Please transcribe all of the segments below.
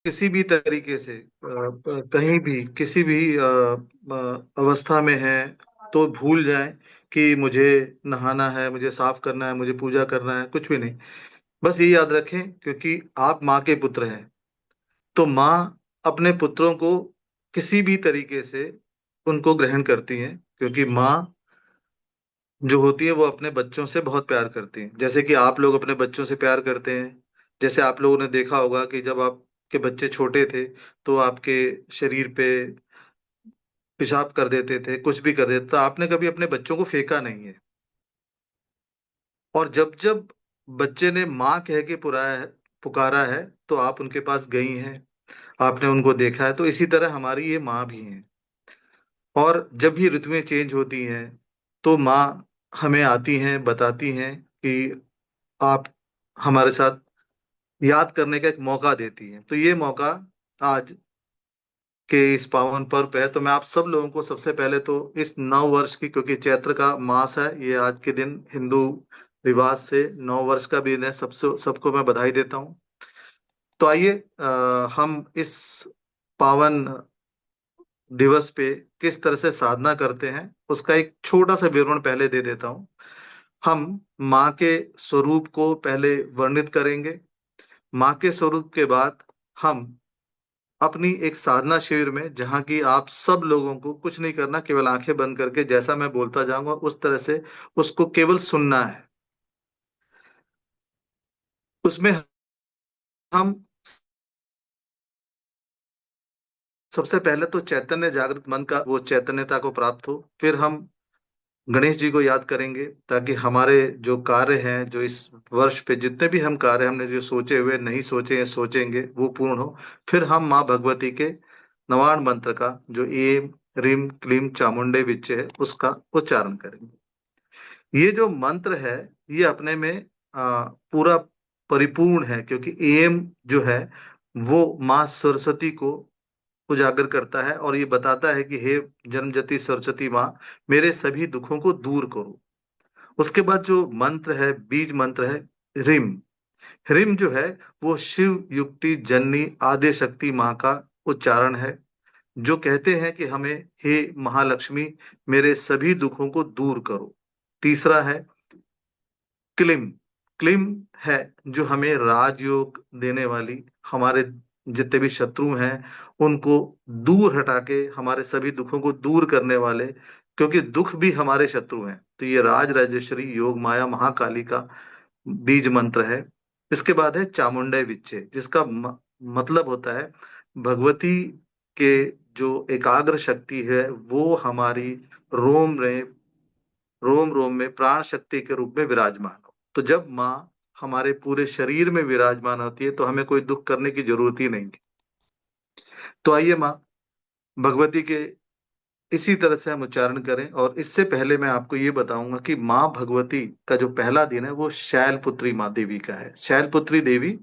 किसी भी तरीके से कहीं भी किसी भी अवस्था में है तो भूल जाएं कि मुझे नहाना है, मुझे साफ करना है, मुझे पूजा करना है, कुछ भी नहीं। बस ये याद रखें, क्योंकि आप माँ के पुत्र हैं, तो माँ अपने पुत्रों को किसी भी तरीके से उनको ग्रहण करती हैं, क्योंकि माँ जो होती है वो अपने बच्चों से बहुत प्यार करती हैं, जैसे कि आप लोग अपने बच्चों से प्यार करते हैं। जैसे आप लोगों ने देखा होगा कि जब आपके बच्चे छोटे थे तो आपके शरीर पे पेशाब कर देते थे, कुछ भी कर देते, तो आपने कभी अपने बच्चों को फेंका नहीं है। और जब जब बच्चे ने माँ कह के पुकारा है तो आप उनके पास गई हैं, आपने उनको देखा है। तो इसी तरह हमारी ये माँ भी है। और जब भी ऋतुएं चेंज होती हैं तो माँ हमें आती हैं, बताती हैं कि आप हमारे साथ याद करने का एक मौका देती हैं। तो ये मौका आज के इस पावन पर्व पे है। तो मैं आप सब लोगों को सबसे पहले तो इस नव वर्ष की, क्योंकि चैत्र का मास है ये आज के दिन, हिंदू रिवाज से नव वर्ष का भी दिन है, सबसे सबको मैं बधाई देता हूँ। तो आइए हम इस पावन दिवस पे किस तरह से साधना करते हैं उसका एक छोटा सा विवरण पहले दे देता हूँ। हम माँ के स्वरूप को पहले वर्णित करेंगे। माँ के स्वरूप के बाद हम अपनी एक साधना शिविर में, जहाँ की आप सब लोगों को कुछ नहीं करना, केवल आंखें बंद करके जैसा मैं बोलता जाऊंगा उस तरह से उसको केवल सुनना है। उसमें हम सबसे पहले तो चैतन्य जागृत मन का वो चैतन्यता को प्राप्त हो, फिर हम गणेश जी को याद करेंगे, ताकि हमारे जो कार्य हैं, जो इस वर्ष पे जितने भी हम कार्य हमने जो सोचे हुए, नहीं सोचे या सोचेंगे, वो पूर्ण हो। फिर हम माँ भगवती के नवाण मंत्र का, जो एम रीम क्लीम चामुंडे विच्चे है, उसका उच्चारण करेंगे। ये जो मंत्र है ये अपने में पूरा परिपूर्ण है, क्योंकि एम जो है वो माँ सरस्वती को उजागर करता है और ये बताता है कि हे जन्मजति सरस्वती माँ, मेरे सभी दुखों को दूर करो। उसके बाद जो मंत्र है, बीज मंत्र है ह्रीम। ह्रीम जो है वो शिव युक्ति जननी आद्य शक्ति माँ का उच्चारण है, जो कहते हैं कि हमें, हे महालक्ष्मी, मेरे सभी दुखों को दूर करो। तीसरा है क्लिम। क्लिम है जो हमें राजयोग देने वाली, हमारे जितने भी शत्रु हैं उनको दूर हटा के हमारे सभी दुखों को दूर करने वाले, क्योंकि दुख भी हमारे शत्रु हैं। तो ये राज राजेश्वरी योग माया महाकाली का बीज मंत्र है। इसके बाद है चामुंडय विच्चे, जिसका मतलब होता है भगवती के जो एकाग्र शक्ति है वो हमारी रोम में रोम रोम में प्राण शक्ति के रूप में विराजमान हो। तो जब माँ हमारे पूरे शरीर में विराजमान होती है तो हमें कोई दुख करने की जरूरत ही नहीं। तो आइए माँ भगवती के इसी तरह से हम उच्चारण करें। और इससे पहले मैं आपको ये बताऊंगा कि माँ भगवती का जो पहला दिन है वो शैलपुत्री माँ देवी का है। शैलपुत्री देवी,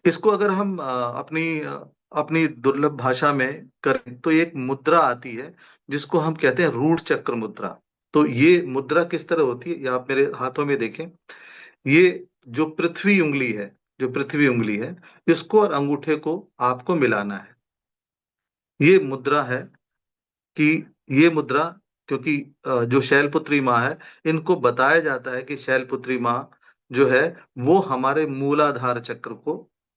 इसको अगर हम अपनी दुर्लभ भाषा में करें तो एक मुद्रा आती है जिसको हम कहते हैं रूढ़ चक्र मुद्रा। तो ये मुद्रा किस तरह होती है, ये आप मेरे हाथों में देखें। ये जो पृथ्वी उंगली है, जो पृथ्वी उंगली है, इसको और अंगूठे को आपको मिलाना है। ये मुद्रा है कि ये मुद्रा, क्योंकि जो शैलपुत्री माँ है, इनको बताया जाता है कि शैलपुत्री माँ जो है वो हमारे मूलाधार चक्र को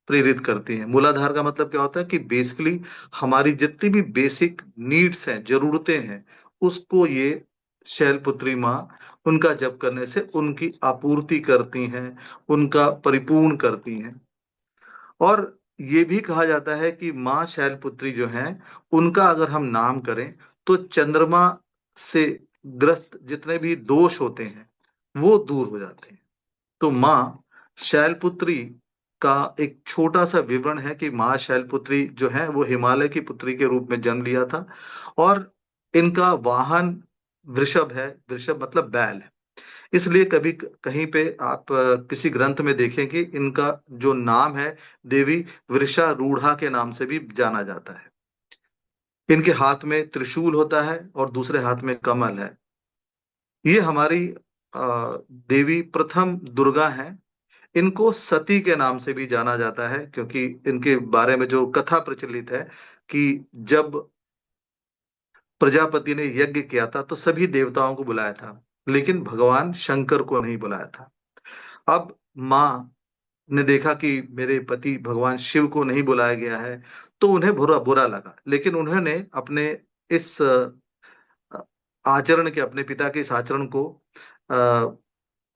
प्रेरित करती है। मूलाधार का मतलब क्या होता है कि बेसिकली हमारी जितनी भी बेसिक नीड्स हैं, जरूरतें हैं, उसको ये शैलपुत्री माँ, उनका जप करने से उनकी आपूर्ति करती हैं, उनका परिपूर्ण करती हैं। और ये भी कहा जाता है कि माँ शैलपुत्री जो हैं, उनका अगर हम नाम करें तो चंद्रमा से ग्रस्त जितने भी दोष होते हैं वो दूर हो जाते हैं। तो माँ शैलपुत्री का एक छोटा सा विवरण है कि माँ शैलपुत्री जो है वो हिमालय की पुत्री के रूप में जन्म लिया था। और इनका वाहन वृषभ है। वृषभ मतलब बैल है। इसलिए कभी कहीं पे आप किसी ग्रंथ में देखें कि इनका जो नाम है, देवी वृषारूढ़ा के नाम से भी जाना जाता है। इनके हाथ में त्रिशूल होता है और दूसरे हाथ में कमल है। ये हमारी देवी प्रथम दुर्गा हैं। इनको सती के नाम से भी जाना जाता है, क्योंकि इनके बारे में जो कथा प्रचलित है कि जब प्रजापति ने यज्ञ किया था तो सभी देवताओं को बुलाया था, लेकिन भगवान शंकर को नहीं बुलाया था। अब माँ ने देखा कि मेरे पति भगवान शिव को नहीं बुलाया गया है, तो उन्हें बुरा बुरा लगा, लेकिन उन्होंने अपने इस आचरण के, अपने पिता के इस आचरण को अ,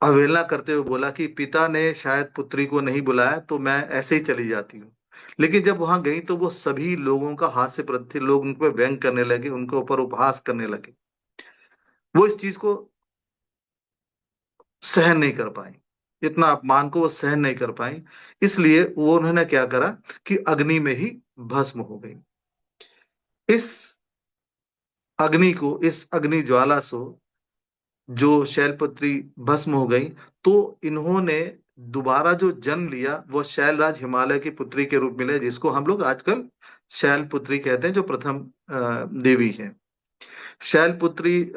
अवहेलना करते हुए बोला कि पिता ने शायद पुत्री को नहीं बुलाया, तो मैं ऐसे ही चली जाती हूँ। लेकिन जब वहां गई तो वो सभी लोगों का हास्य प्रति लोग उन पर व्यंग करने लगे, उनके ऊपर उपहास करने लगे। वो इस चीज को सहन नहीं कर पाई, इतना अपमान को वो सहन नहीं कर पाई। इसलिए वो उन्होंने क्या करा कि अग्नि में ही भस्म हो गई। इस इस अग्नि ज्वाला से जो शैलपुत्री भस्म हो गई, तो इन्होंने दोबारा जो जन्म लिया वो शैलराज हिमालय की पुत्री के रूप में लिया, जिसको हम लोग आजकल शैलपुत्री कहते हैं, जो प्रथम देवी है। शैलपुत्री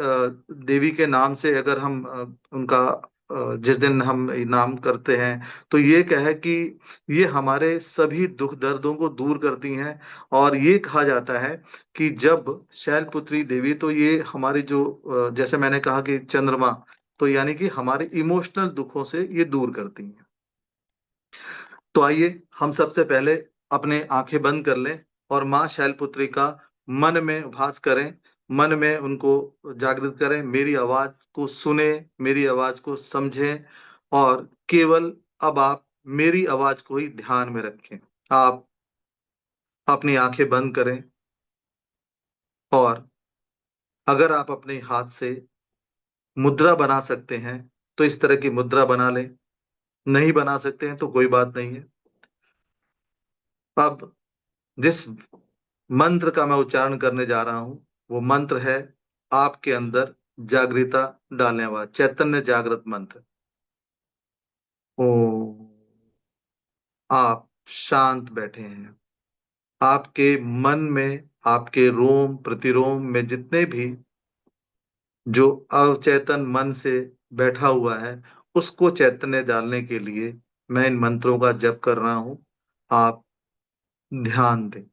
देवी के नाम से अगर हम उनका जिस दिन हम नाम करते हैं, तो ये कहे कि ये हमारे सभी दुख दर्दों को दूर करती हैं। और ये कहा जाता है कि जब शैलपुत्री देवी, तो ये हमारी जो जैसे मैंने कहा कि चंद्रमा, तो यानी कि हमारे इमोशनल दुखों से ये दूर करती हैं। तो आइए हम सबसे पहले अपने आंखें बंद कर लें और माँ शैलपुत्री का मन में भास करें, मन में उनको जागृत करें, मेरी आवाज को सुने, मेरी आवाज को समझें, और केवल अब आप मेरी आवाज को ही ध्यान में रखें। आप अपनी आंखें बंद करें, और अगर आप अपने हाथ से मुद्रा बना सकते हैं तो इस तरह की मुद्रा बना लें, नहीं बना सकते हैं तो कोई बात नहीं है। अब जिस मंत्र का मैं उच्चारण करने जा रहा हूं, वो मंत्र है आपके अंदर जागृता डालने वाला चैतन्य जागृत मंत्र। ओम। आप शांत बैठे हैं, आपके मन में, आपके रोम प्रतिरोम में जितने भी जो अवचेतन मन से बैठा हुआ है, उसको चैतन्य डालने के लिए मैं इन मंत्रों का जप कर रहा हूं। आप ध्यान दें।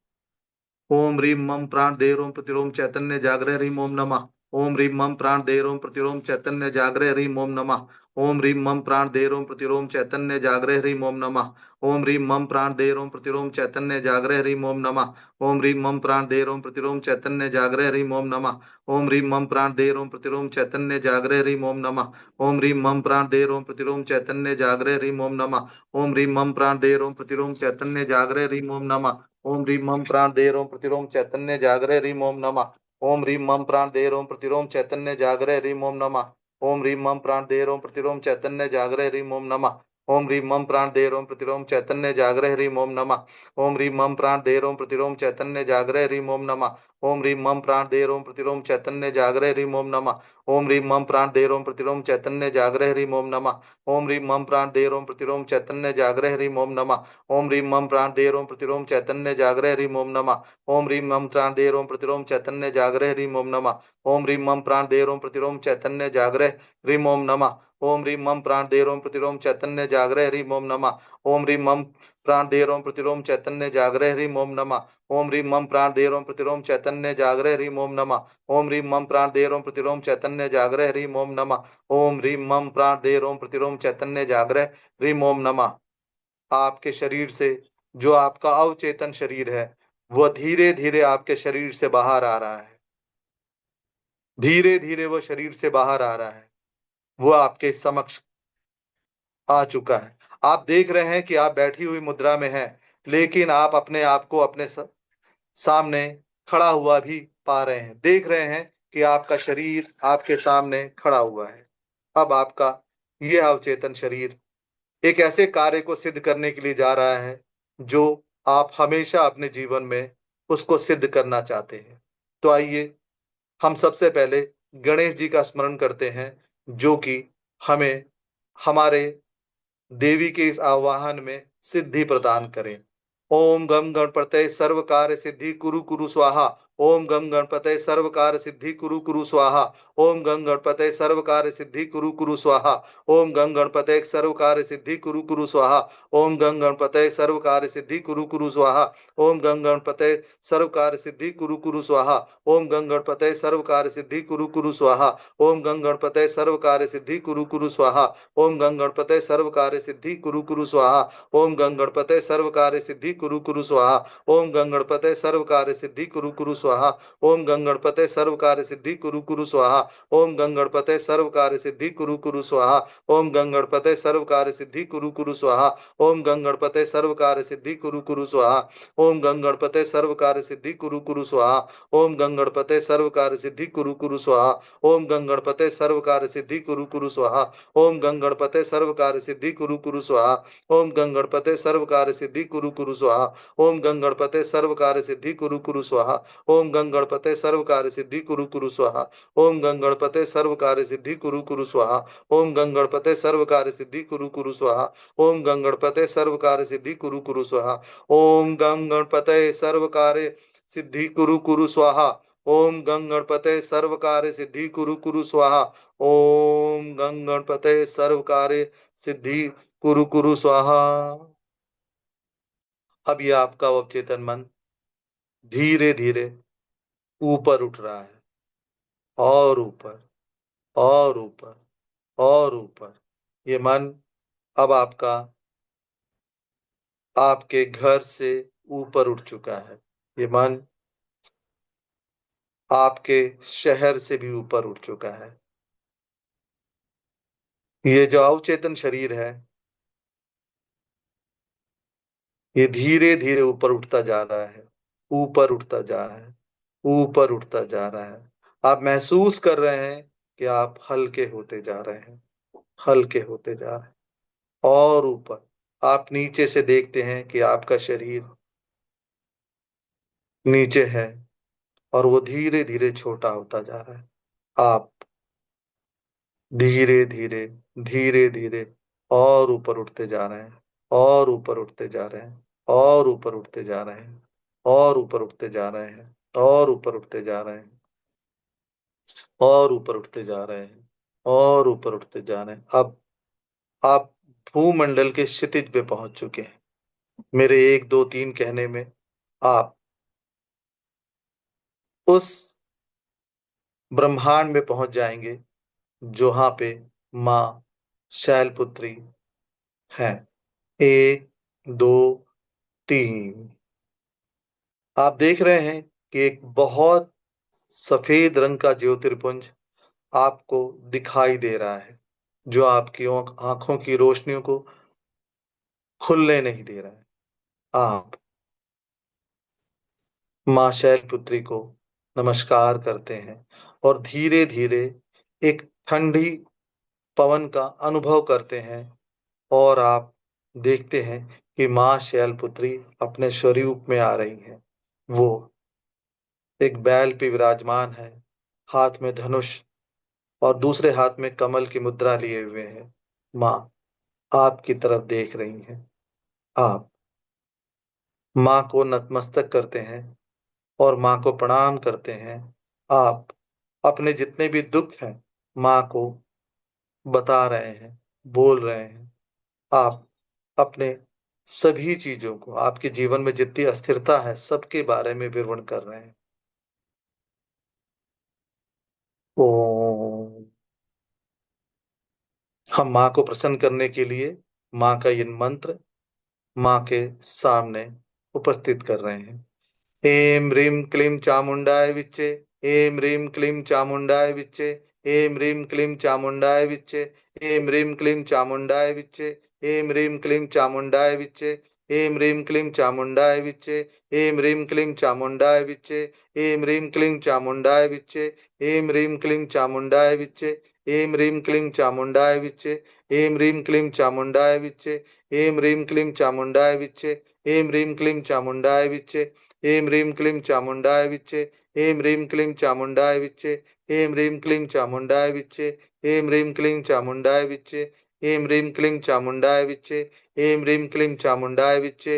ओम ह्रीं मम प्राण दे रोम प्रतिरोम चैतन्य जागृह ह्रीं ओम नमः। ओम ह्रीं मम प्राण दे रोम प्रतिरोम चैतन्य जागृह ह्रीं ओम नमः। ओम ह्रीं मम प्राण दे रोम प्रतिरोम चैतन्य जागृह ह्रीं ओम नमः। ओम ह्रीं मम प्राण दे रोम प्रतिरोम चैतन्य जागृह ह्रीं ओम नमः। ओम ह्रीं मम प्राण दे रोम प्रतिरोम चैतन्य जागृह ह्रीं ओम नमः। ओम ह्रीं मम प्राण दे रोम प्रतिरोम चैतन्य जागृह ह्रीं ओम नमः। ओम ह्रीं मम प्राण दे रोम प्रतिरोम चैतन्य जागृह ह्रीं ओम नमः। ओम ह्रीं मम प्राण दे रोम प्रतिरोम चैतन्य जागृह ह्रीं ओम नमः। ओम ह्रीं मम प्राण दे रोम प्रतिरोम चैतन्य जागृह ह्रीं ओम नमः। ओम ह्रीं मम प्राण दे रोम प्रतिरोम चैतन्य जागृह ह्रीं ओम नमः। ओम ह्रीं मम प्राण दे रोम प्रतिरोम चैतन्य जागृह ह्रीं ओम नमः। ओम ह्रीं मम प्राण दे रोम प्रतिरोम चैतन्य जागृह ह्रीं ओम नमः। ओम ह्रीं मम प्राण दे रोम प्रतिरोम चैतन्य जागृह ह्रीं ओम नमः। ओम ह्रीं मम प्राण दे रोम प्रतिरोम चैतन्य जागृह ह्रीं ओम नमः। ओम ह्रीं मम प्राण दे रोम प्रतिरोम चैतन्य जागृह ह्रीं ओम नमः। ओम ह्रीं मम प्राण दे रोम प्रतिरोम चैतन्य जागृह ह्रीं ओम नमः। ओम ह्रीं मम प्राण दे रोम प्रतिरोम चैतन्य जागृह ह्रीं ओम नमः। ओम ह्रीं मम प्राण दे रोम प्रतिरोम चैतन्य जागृह ह्रीं ओम नमः। ओम ह्रीं मम प्राण दे रोम प्रतिरोम चैतन्य जागृह ह्रीं ओम नमः। ओम ह्रीं मम प्राण दे रोम प्रतिरोम चैतन्य जागृह ह्रीं ओम नमः। ओम ह्रीं मम प्राण दे रोम प्रतिरोम चैतन्य जागृह ह्रीं ओम नमः। ओम ह्रीं मम प्राण दे रोम प्रतिरोम चैतन्य जागृह ह्रीं ओम नमः। ओम ह्रीं मम प्राण दे रोम प्रतिरोम चैतन्य जागृह ह्रीं ओम नमः। ओम ह्रीं मम प्राण दे रोम प्रतिरोम चैतन्य जागृह ह्रीं ओम नमः। आपके शरीर से, जो आपका अवचेतन शरीर है, वह धीरे धीरे आपके शरीर से बाहर आ रहा है। धीरे धीरे वो शरीर से बाहर आ रहा है, वो आपके समक्ष आ चुका है। आप देख रहे हैं कि आप बैठी हुई मुद्रा में हैं, लेकिन आप अपने आप को अपने सामने खड़ा हुआ भी पा रहे हैं। देख रहे हैं कि आपका शरीर आपके सामने खड़ा हुआ है। अब आपका यह अवचेतन शरीर एक ऐसे कार्य को सिद्ध करने के लिए जा रहा है जो आप हमेशा अपने जीवन में उसको सिद्ध करना चाहते हैं। तो आइए हम सबसे पहले गणेश जी का स्मरण करते हैं, जो कि हमें हमारे देवी के इस आह्वान में सिद्धि प्रदान करें। ओम गम गणपतये सर्व कार्य सिद्धि कुरु कुरु स्वाहा। ओम गं गणपतये सर्व कार्य सिद्धि कुरु कुरु स्वाहा। ओम गं गणपतये सर्व कार्य सिद्धि कुरु कुरु स्वाहा। ओम गं गणपतये सर्व कार्य सिद्धि कुरु कुरु स्वाहा। ओम गं गणपतये सर्व कार्य सिद्धि कुरु कुरु स्वाहा। ओम गं गणपतये सर्व कार्य सिद्धि कुरु कुरु स्वाहा। ओम गं गणपतये सर्व कार्य सिद्धि कुरु कुरु स्वाहा। ओम गं गणपतये सर्व कार्य सिद्धि कुरु कुरु स्वाहा। ओम गं गणपतये सर्व कार्य सिद्धि कुरु कुरु स्वाहा। ओम गं गणपतये सर्व कार्य सिद्धि कुरु कुरु स्वाहा। ओम गं गणपतये सर्व कार्य सिद्धि कुरु कुरु स्वाहा। ओम गं गणपतये सर्व कार्य सिद्धि कुरु कुरु स्वाहा। ओम गं गणपतये सर्व कार्य सिद्धि कुरु कुरु स्वाहा। ओम गं गणपतये सर्व कार्य सिद्धि कुरु कुरु स्वाहा। ओम गं गणपतये सर्व कार्य सिद्धि कुरु कुरु स्वाहा। ओम गं गणपतये सर्व कार्य सिद्धि कुरु कुरु स्वाहा। ओम गं गणपतये सर्व कार्य सिद्धि कुरु कुरु स्वाहा। ओम गं गणपतये सर्व कार्य सिद्धि कुरु कुरु स्वाहा। ओम गं गणपतये सर्व कार्य सिद्धि कुरु कुरु स्वाहा। ओम गं गणपतये सर्व कार्य सिद्धि कुरु कुरु स्वाहा। ओम गं गणपतये सर्व कार्य सिद्धि कुरु कुरु स्वाहा। ओम गं गणपतये सर्व कार्य सिद्धि कुरु कुरु स्वाहा। ओम गं गणपतये सर्व कार्य सिद्धि कुरु कुरु स्वाहा। ओम गं गणपतये सर्व कार्य सिद्धि कुरु कुरु स्वाहा। ओम गं गणपतये सर्व कार्य सिद्धि कुरु कुरु स्वाहा। ओम गं गणपतये सर्व कार्य सिद्धि कुरु कुरु स्वाहा। ओम गं गणपतये सर्व कार्य सिद्धि कुरु कुरु स्वाहा। ओम गं गणपतये सर्व कार्य सिद्धि कुरु कुरु स्वाहा। अब यह आपका अवचेतन मन धीरे धीरे ऊपर उठ रहा है, और ऊपर, और ऊपर, और ऊपर। ये मन अब आपका आपके घर से ऊपर उठ चुका है। ये मन आपके शहर से भी ऊपर उठ चुका है। ये जो अवचेतन शरीर है, ये धीरे धीरे ऊपर उठता जा रहा है, ऊपर उठता जा रहा है, ऊपर उठता जा रहा है। आप महसूस कर रहे हैं कि आप हल्के होते जा रहे हैं, हल्के होते जा रहे हैं, और ऊपर। आप नीचे से देखते हैं कि आपका शरीर नीचे है, और वो धीरे धीरे छोटा होता जा रहा है। आप धीरे धीरे, धीरे धीरे और ऊपर उठते जा रहे हैं, और ऊपर उठते जा रहे हैं, और ऊपर उठते जा रहे हैं, और ऊपर उठते जा रहे हैं, और ऊपर उठते जा रहे हैं, और ऊपर उठते जा रहे हैं, और ऊपर उठते जा रहे हैं। अब आप भूमंडल के क्षितिज पे पहुंच चुके हैं। मेरे एक दो तीन कहने में आप उस ब्रह्मांड में पहुंच जाएंगे जहां पे माँ शैलपुत्री है। एक, दो, तीन। आप देख रहे हैं कि एक बहुत सफेद रंग का ज्योतिर्पुंज आपको दिखाई दे रहा है, जो आपकी आंखों की रोशनियों को खुलने नहीं दे रहा है। आप माँ शैलपुत्री को नमस्कार करते हैं, और धीरे धीरे एक ठंडी पवन का अनुभव करते हैं, और आप देखते हैं कि माँ शैलपुत्री अपने स्वरूप में आ रही हैं। वो एक बैल पे विराजमान है, हाथ में धनुष और दूसरे हाथ में कमल की मुद्रा लिए हुए हैं। माँ आपकी तरफ देख रही हैं। आप माँ को नतमस्तक करते हैं और माँ को प्रणाम करते हैं। आप अपने जितने भी दुख हैं माँ को बता रहे हैं, बोल रहे हैं। आप अपने सभी चीजों को, आपके जीवन में जितनी अस्थिरता है, सबके बारे में विवरण कर रहे हैं। ओम। हम माँ को प्रसन्न करने के लिए माँ का ये मंत्र माँ के सामने उपस्थित कर रहे हैं। ऐं ह्रीं क्लीं चामुंडाय विच्चे। ऐं ह्रीं क्लीं चामुंडाय विच्चे। ऐं ह्रीं क्लीं चामुंडाय विच्चे। ऐं ह्रीं क्लीं चामुंडाय विच्चे। ऐं ह्रीं क्लीं चामुंडाय विच्चे। ऐं ह्रीं क्लीं चामुंडाय विच्चे। ऐं ह्रीं क्लीं चामुंडाय विच्चे। ऐं ह्रीं क्लीं चामुंडाय विच्चे। ऐं ह्रीं क्लीं चामुंडाय विच्चे। ऐं ह्रीं क्लीं चामुंडाय विच्चे। ऐं ह्रीं क्लीं चामुंडाय विच्चे। ऐं ह्रीं क्लीं चामुंडाय विच्चे। ऐं ह्रीं क्लीं चामुंडाय विच्चे। ऐं ह्रीं क्लीं चामुंडाय विच्चे। ऐं ह्रीं क्लीं चामुंडाय विच्चे। ऐं ह्रीं क्लीं चामुंडाय विच्चे। ऐं ह्रीं क्लीं चामुंडाय विच्चे। ऐं ह्रीं क्लीं चामुंडाय विच्चे। ऐं ह्रीं क्लीं चामुंडाय विच्चे।